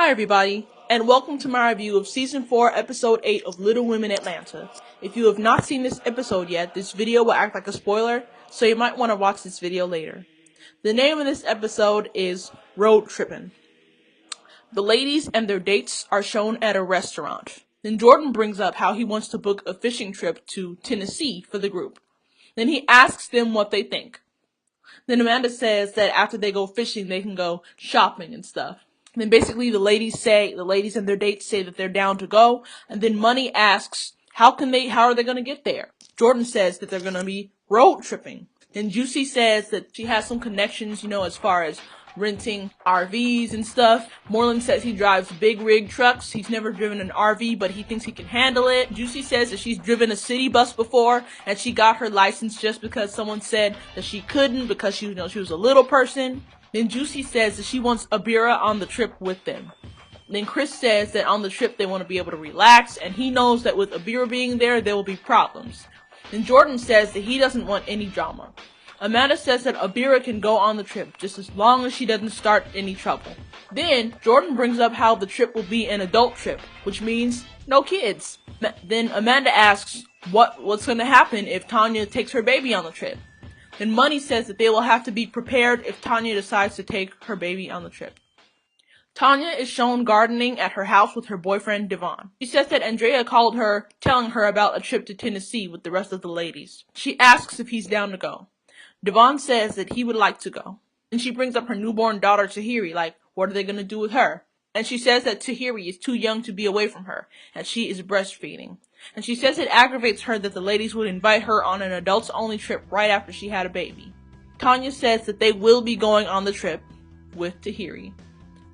Hi everybody, and welcome to my review of Season 4, Episode 8 of Little Women Atlanta. If you have not seen this episode yet, this video will act like a spoiler, so you might want to watch this video later. The name of this episode is Road Trippin'. The ladies and their dates are shown at a restaurant. Then Jordan brings up how he wants to book a fishing trip to Tennessee for the group. Then he asks them what they think. Then Amanda says that after they go fishing, they can go shopping and stuff. And then basically the ladies and their dates say that they're down to go. And then Money asks, how are they going to get there? Jordan says that they're going to be road tripping. Then Juicy says that she has some connections, as far as renting RVs and stuff. Moreland says he drives big rig trucks. He's never driven an RV, but he thinks he can handle it. Juicy says that she's driven a city bus before, and she got her license just because someone said that she couldn't because she was a little person. Then Juicy says that she wants Abira on the trip with them. Then Chris says that on the trip they want to be able to relax, and he knows that with Abira being there will be problems. Then Jordan says that he doesn't want any drama. Amanda says that Abira can go on the trip, just as long as she doesn't start any trouble. Then, Jordan brings up how the trip will be an adult trip, which means no kids. Then Amanda asks what's going to happen if Tanya takes her baby on the trip. Then Money says that they will have to be prepared if Tanya decides to take her baby on the trip. Tanya is shown gardening at her house with her boyfriend, Devon. She says that Andrea called her, telling her about a trip to Tennessee with the rest of the ladies. She asks if he's down to go. Devon says that he would like to go. And she brings up her newborn daughter, Tahiri, like, what are they going to do with her? And she says that Tahiri is too young to be away from her, and she is breastfeeding. And she says it aggravates her that the ladies would invite her on an adults-only trip right after she had a baby. Tanya says that they will be going on the trip with Tahiri.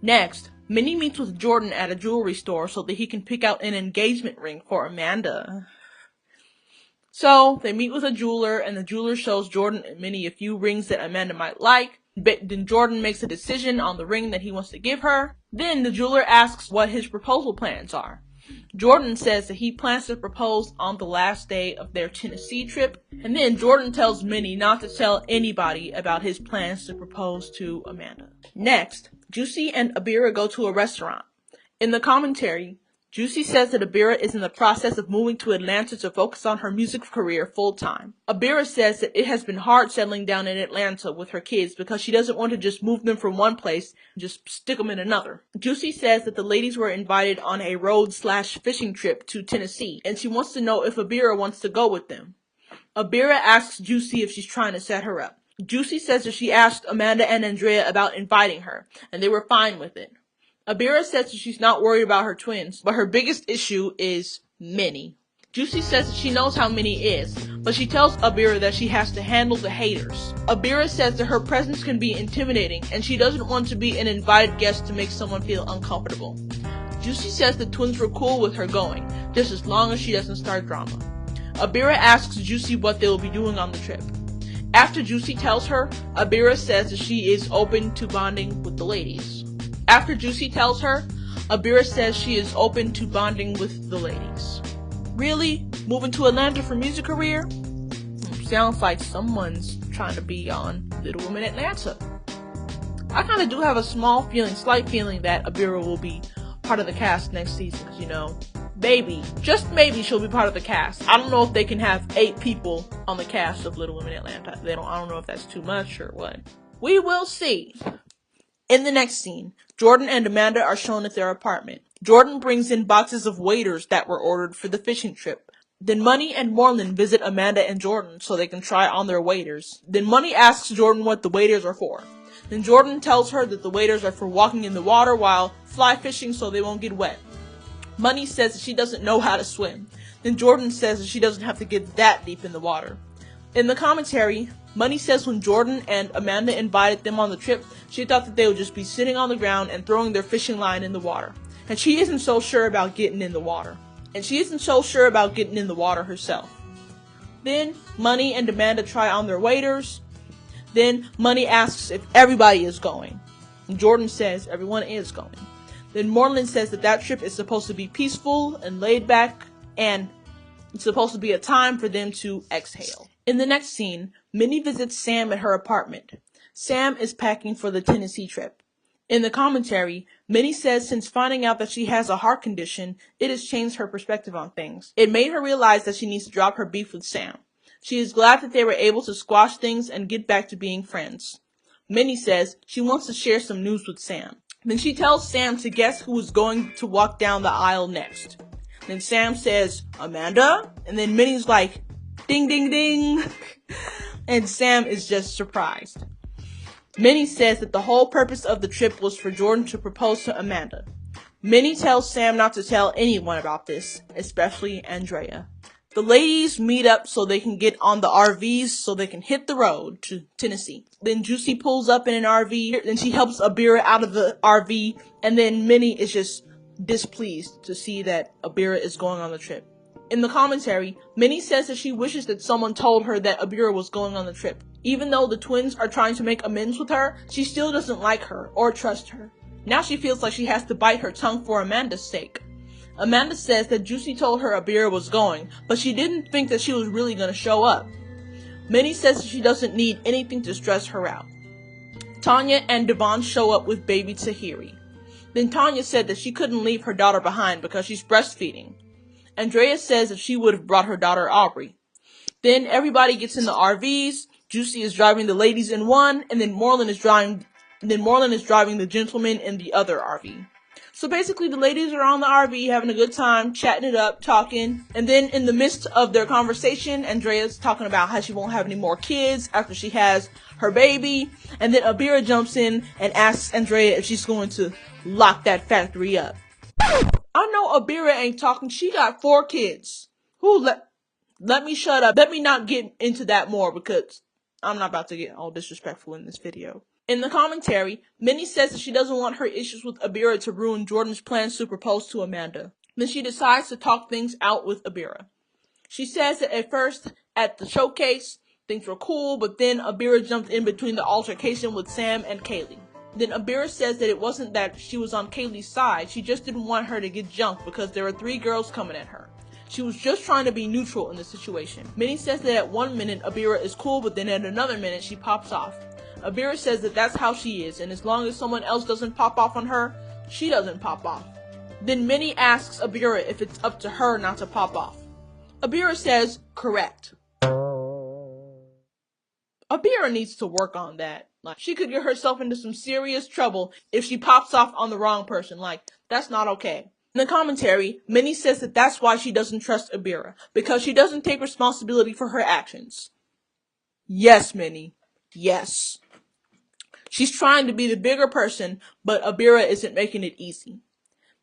Next, Minnie meets with Jordan at a jewelry store so that he can pick out an engagement ring for Amanda. So, they meet with a jeweler, and the jeweler shows Jordan and Minnie a few rings that Amanda might like. Then Jordan makes a decision on the ring that he wants to give her. Then the jeweler asks what his proposal plans are. Jordan says that he plans to propose on the last day of their Tennessee trip. And then Jordan tells Minnie not to tell anybody about his plans to propose to Amanda. Next, Juicy and Abira go to a restaurant. In the commentary, Juicy says that Abira is in the process of moving to Atlanta to focus on her music career full-time. Abira says that it has been hard settling down in Atlanta with her kids because she doesn't want to just move them from one place and just stick them in another. Juicy says that the ladies were invited on a road/fishing trip to Tennessee, and she wants to know if Abira wants to go with them. Abira asks Juicy if she's trying to set her up. Juicy says that she asked Amanda and Andrea about inviting her, and they were fine with it. Abira says that she's not worried about her twins, but her biggest issue is Minnie. Juicy says that she knows how Minnie is, but she tells Abira that she has to handle the haters. Abira says that her presence can be intimidating, and she doesn't want to be an invited guest to make someone feel uncomfortable. Juicy says the twins were cool with her going, just as long as she doesn't start drama. Abira asks Juicy what they will be doing on the trip. After Juicy tells her, Abira says that she is open to bonding with the ladies. After Juicy tells her, Abira says she is open to bonding with the ladies. Really? Moving to Atlanta for music career? Sounds like someone's trying to be on Little Women Atlanta. I kind of do have a slight feeling that Abira will be part of the cast next season, Maybe, just maybe she'll be part of the cast. I don't know if they can have 8 people on the cast of Little Women Atlanta. I don't know if that's too much or what. We will see. In the next scene, Jordan and Amanda are shown at their apartment. Jordan brings in boxes of waders that were ordered for the fishing trip. Then Money and Moreland visit Amanda and Jordan so they can try on their waders. Then Money asks Jordan what the waders are for. Then Jordan tells her that the waders are for walking in the water while fly fishing so they won't get wet. Money says that she doesn't know how to swim. Then Jordan says that she doesn't have to get that deep in the water. In the commentary, Money says when Jordan and Amanda invited them on the trip, she thought that they would just be sitting on the ground and throwing their fishing line in the water. And she isn't so sure about getting in the water. Herself. Then, Money and Amanda try on their waders. Then, Money asks if everybody is going. And Jordan says everyone is going. Then Moreland says that trip is supposed to be peaceful and laid back, and it's supposed to be a time for them to exhale. In the next scene, Minnie visits Sam at her apartment. Sam is packing for the Tennessee trip. In the commentary, Minnie says since finding out that she has a heart condition, it has changed her perspective on things. It made her realize that she needs to drop her beef with Sam. She is glad that they were able to squash things and get back to being friends. Minnie says she wants to share some news with Sam. Then she tells Sam to guess who is going to walk down the aisle next. Then Sam says, Amanda? And then Minnie's like, ding, ding, ding. And Sam is just surprised. Minnie says that the whole purpose of the trip was for Jordan to propose to Amanda. Minnie tells Sam not to tell anyone about this, especially Andrea. The ladies meet up so they can get on the RVs so they can hit the road to Tennessee. Then Juicy pulls up in an RV, then she helps Abira out of the RV, and then Minnie is just displeased to see that Abira is going on the trip. In the commentary, Minnie says that she wishes that someone told her that Abira was going on the trip. Even though the twins are trying to make amends with her, she still doesn't like her or trust her. Now she feels like she has to bite her tongue for Amanda's sake. Amanda says that Juicy told her Abira was going, but she didn't think that she was really going to show up. Minnie says that she doesn't need anything to stress her out. Tanya and Devon show up with baby Tahiri. Then Tanya said that she couldn't leave her daughter behind because she's breastfeeding. Andrea says that she would have brought her daughter Aubrey. Then everybody gets in the RVs. Juicy is driving the ladies in one, and then Moreland is driving the gentlemen in the other RV. So basically the ladies are on the RV having a good time, chatting it up, talking, and then in the midst of their conversation, Andrea's talking about how she won't have any more kids after she has her baby, and then Abira jumps in and asks Andrea if she's going to lock that factory up. I know Abira ain't talking, she got 4 kids. Let me shut up. Let me not get into that more because I'm not about to get all disrespectful in this video. In the commentary, Minnie says that she doesn't want her issues with Abira to ruin Jordan's plans to propose to Amanda. Then she decides to talk things out with Abira. She says that at first, at the showcase, things were cool, but then Abira jumped in between the altercation with Sam and Kaylee. Then Abira says that it wasn't that she was on Kaylee's side, she just didn't want her to get jumped because there were 3 girls coming at her. She was just trying to be neutral in the situation. Minnie says that at one minute Abira is cool, but then at another minute she pops off. Abira says that that's how she is, and as long as someone else doesn't pop off on her, she doesn't pop off. Then Minnie asks Abira if it's up to her not to pop off. Abira says, correct. Abira needs to work on that. Like, she could get herself into some serious trouble if she pops off on the wrong person. Like, that's not okay. In the commentary, Minnie says that that's why she doesn't trust Abira, because she doesn't take responsibility for her actions. Yes, Minnie. Yes. She's trying to be the bigger person, but Abira isn't making it easy.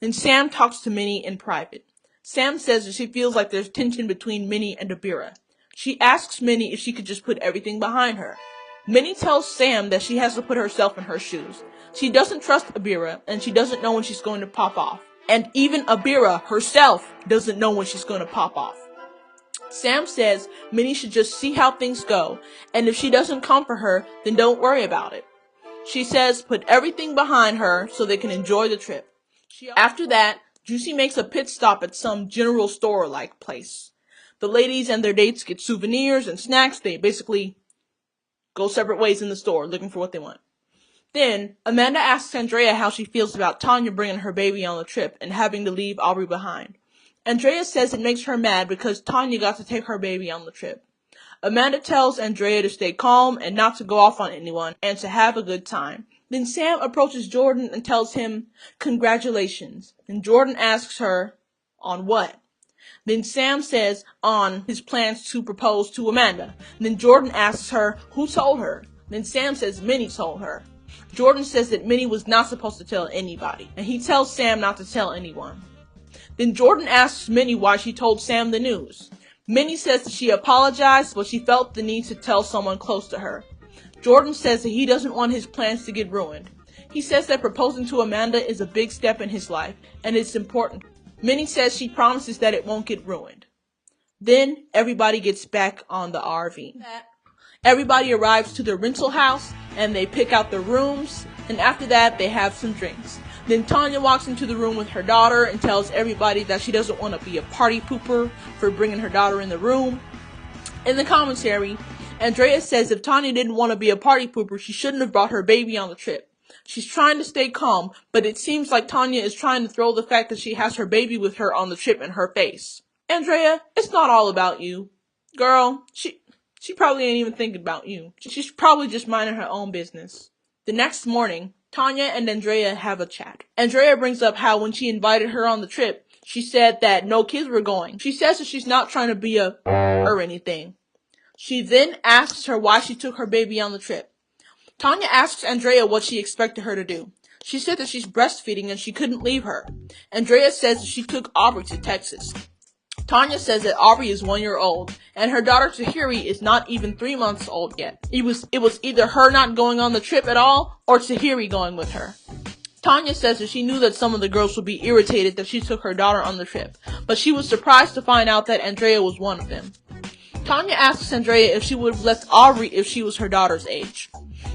Then Sam talks to Minnie in private. Sam says that she feels like there's tension between Minnie and Abira. She asks Minnie if she could just put everything behind her. Minnie tells Sam that she has to put herself in her shoes. She doesn't trust Abira, and she doesn't know when she's going to pop off. And even Abira herself doesn't know when she's going to pop off. Sam says Minnie should just see how things go, and if she doesn't come for her, then don't worry about it. She says put everything behind her so they can enjoy the trip. After that, Juicy makes a pit stop at some general store-like place. The ladies and their dates get souvenirs and snacks. They basically go separate ways in the store looking for what they want. Then, Amanda asks Andrea how she feels about Tanya bringing her baby on the trip and having to leave Aubrey behind. Andrea says it makes her mad because Tanya got to take her baby on the trip. Amanda tells Andrea to stay calm and not to go off on anyone and to have a good time. Then Sam approaches Jordan and tells him, congratulations. And Jordan asks her, on what? Then Sam says, on his plans to propose to Amanda. Then Jordan asks her, who told her? Then Sam says, Minnie told her. Jordan says that Minnie was not supposed to tell anybody, and he tells Sam not to tell anyone. Then Jordan asks Minnie why she told Sam the news. Minnie says that she apologized, but she felt the need to tell someone close to her. Jordan says that he doesn't want his plans to get ruined. He says that proposing to Amanda is a big step in his life, and it's important. Minnie says she promises that it won't get ruined. Then everybody gets back on the RV. Everybody arrives to the rental house, and they pick out the rooms, and after that, they have some drinks. Then Tanya walks into the room with her daughter and tells everybody that she doesn't want to be a party pooper for bringing her daughter in the room. In the commentary, Andrea says if Tanya didn't want to be a party pooper, she shouldn't have brought her baby on the trip. She's trying to stay calm, but it seems like Tanya is trying to throw the fact that she has her baby with her on the trip in her face. Andrea, it's not all about you. Girl, she probably ain't even thinking about you. She's probably just minding her own business. The next morning, Tanya and Andrea have a chat. Andrea brings up how when she invited her on the trip, she said that no kids were going. She says that she's not trying to be a or anything. She then asks her why she took her baby on the trip. Tanya asks Andrea what she expected her to do. She said that she's breastfeeding and she couldn't leave her. Andrea says that she took Aubrey to Texas. Tanya says that Aubrey is 1 year old, and her daughter Tahiri is not even 3 months old yet. It was either her not going on the trip at all, or Tahiri going with her. Tanya says that she knew that some of the girls would be irritated that she took her daughter on the trip, but she was surprised to find out that Andrea was one of them. Tanya asks Andrea if she would have left Aubrey if she was her daughter's age.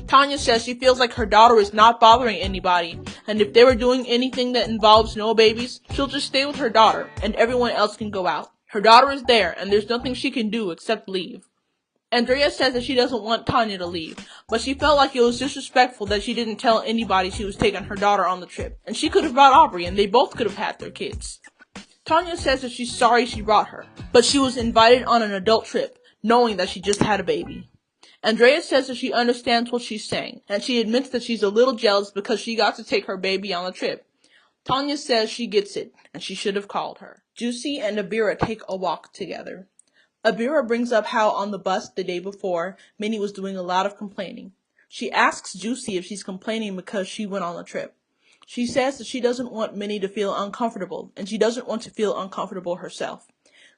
Tanya says she feels like her daughter is not bothering anybody, and if they were doing anything that involves no babies, she'll just stay with her daughter, and everyone else can go out. Her daughter is there, and there's nothing she can do except leave. Andrea says that she doesn't want Tanya to leave, but she felt like it was disrespectful that she didn't tell anybody she was taking her daughter on the trip, and she could have brought Aubrey, and they both could have had their kids. Tanya says that she's sorry she brought her, but she was invited on an adult trip, knowing that she just had a baby. Andrea says that she understands what she's saying, and she admits that she's a little jealous because she got to take her baby on the trip. Tanya says she gets it, and she should have called her. Juicy and Abira take a walk together. Abira brings up how on the bus the day before, Minnie was doing a lot of complaining. She asks Juicy if she's complaining because she went on the trip. She says that she doesn't want Minnie to feel uncomfortable, and she doesn't want to feel uncomfortable herself.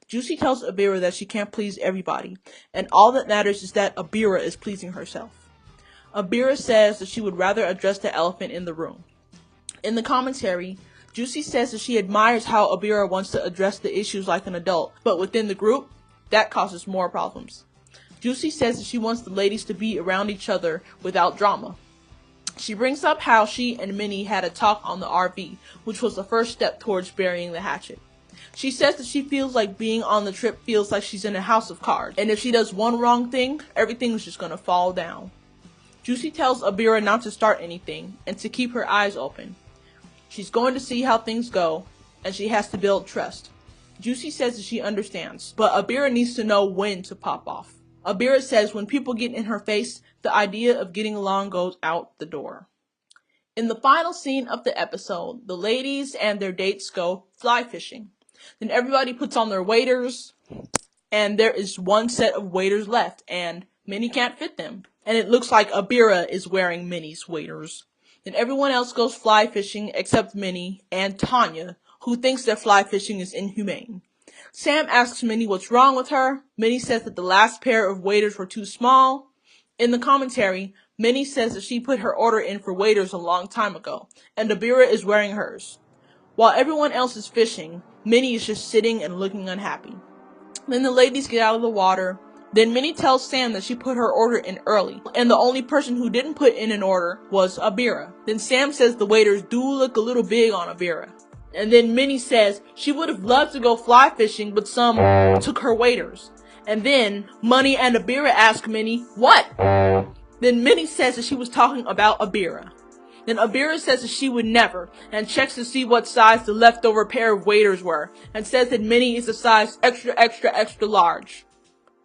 Juicy tells Abira that she can't please everybody, and all that matters is that Abira is pleasing herself. Abira says that she would rather address the elephant in the room. In the commentary, Juicy says that she admires how Abira wants to address the issues like an adult, but within the group, that causes more problems. Juicy says that she wants the ladies to be around each other without drama. She brings up how she and Minnie had a talk on the RV, which was the first step towards burying the hatchet. She says that she feels like being on the trip feels like she's in a house of cards, and if she does one wrong thing, everything's just gonna fall down. Juicy tells Abira not to start anything, and to keep her eyes open. She's going to see how things go, and she has to build trust. Juicy says that she understands, but Abira needs to know when to pop off. Abira says when people get in her face, the idea of getting along goes out the door. In the final scene of the episode, the ladies and their dates go fly fishing. Then everybody puts on their waders, and there is one set of waders left, and Minnie can't fit them. And it looks like Abira is wearing Minnie's waders. Then everyone else goes fly fishing except Minnie and Tanya, who thinks that fly fishing is inhumane. Sam asks Minnie what's wrong with her. Minnie says that the last pair of waders were too small. In the commentary, Minnie says that she put her order in for waders a long time ago, and Abira is wearing hers. While everyone else is fishing, Minnie is just sitting and looking unhappy. Then the ladies get out of the water. Then Minnie tells Sam that she put her order in early, and the only person who didn't put in an order was Abira. Then Sam says the waders do look a little big on Abira. And then Minnie says she would have loved to go fly fishing, but some took her waders. And then Money and Abira ask Minnie, what? Then Minnie says that she was talking about Abira. Then Abira says that she would never, and checks to see what size the leftover pair of waders were, and says that Minnie is a size extra large.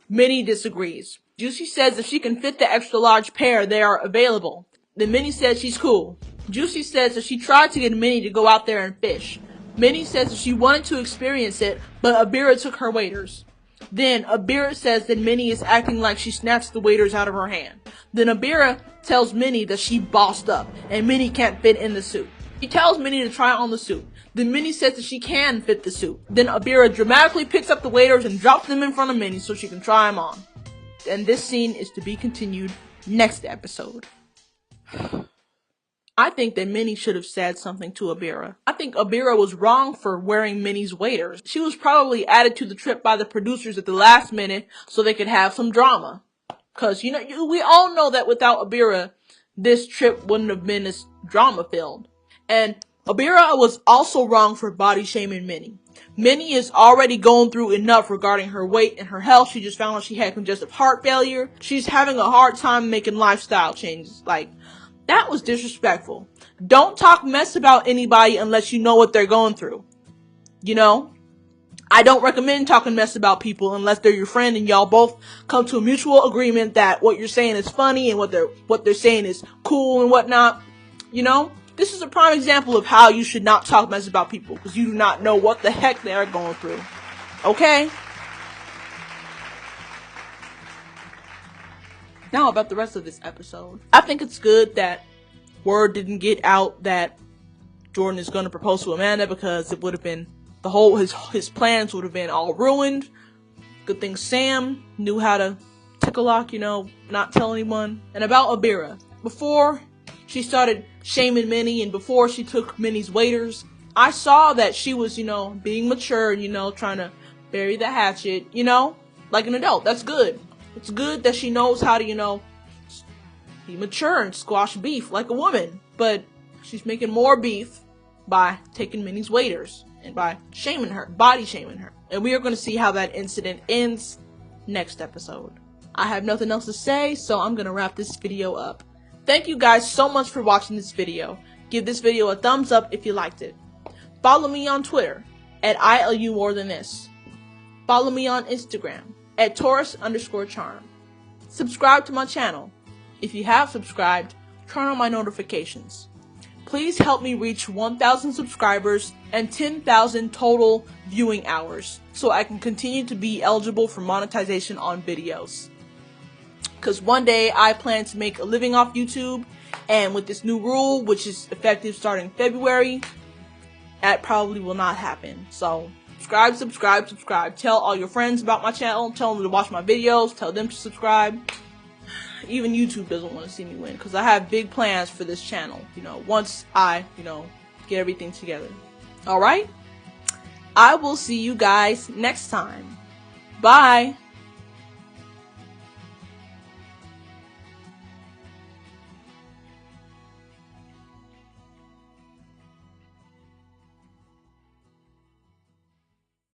Minnie disagrees. Juicy says that she can fit the extra large pair they are available. Then Minnie says she's cool. Juicy says that she tried to get Minnie to go out there and fish. Minnie says that she wanted to experience it, but Abira took her waders. Then Abira says that Minnie is acting like she snatched the waders out of her hand. Then Abira tells Minnie that she bossed up, and Minnie can't fit in the suit. She tells Minnie to try on the suit. Then Minnie says that she can fit the suit. Then Abira dramatically picks up the waders and drops them in front of Minnie so she can try them on. And this scene is to be continued next episode. I think that Minnie should have said something to Abira. I think Abira was wrong for wearing Minnie's waders. She was probably added to the trip by the producers at the last minute so they could have some drama. Cause we all know that without Abira, this trip wouldn't have been as drama filled. And Abira was also wrong for body shaming Minnie. Minnie is already going through enough regarding her weight and her health. She just found out she had congestive heart failure. She's having a hard time making lifestyle changes. Like, That was disrespectful. Don't talk mess about anybody unless you know what they're going through. You know? I don't recommend talking mess about people unless they're your friend and y'all both come to a mutual agreement that what you're saying is funny and what they're saying is cool and whatnot. You know? This is a prime example of how you should not talk mess about people because you do not know what the heck they are going through. Okay? Now about the rest of this episode. I think it's good that word didn't get out that Jordan is going to propose to Amanda because it would have been his plans would have been all ruined. Good thing Sam knew how to tickle-lock, not tell anyone. And about Abira, before she started shaming Minnie and before she took Minnie's waiters, I saw that she was, being mature, trying to bury the hatchet, like an adult. That's good. It's good that she knows how to, be mature and squash beef like a woman. But she's making more beef by taking Minnie's waiters and by shaming her, body shaming her. And we are going to see how that incident ends next episode. I have nothing else to say, so I'm going to wrap this video up. Thank you guys so much for watching this video. Give this video a thumbs up if you liked it. Follow me on Twitter at ILUMoreThanThis. Follow me on Instagram at Taurus_charm. Subscribe to my channel. If you have subscribed, turn on my notifications. Please help me reach 1,000 subscribers and 10,000 total viewing hours so I can continue to be eligible for monetization on videos. Because one day I plan to make a living off YouTube, and with this new rule, which is effective starting February, that probably will not happen. So subscribe. Tell all your friends about my channel. Tell them to watch my videos. Tell them to subscribe. Even YouTube doesn't want to see me win because I have big plans for this channel, once I, get everything together. Alright? I will see you guys next time. Bye!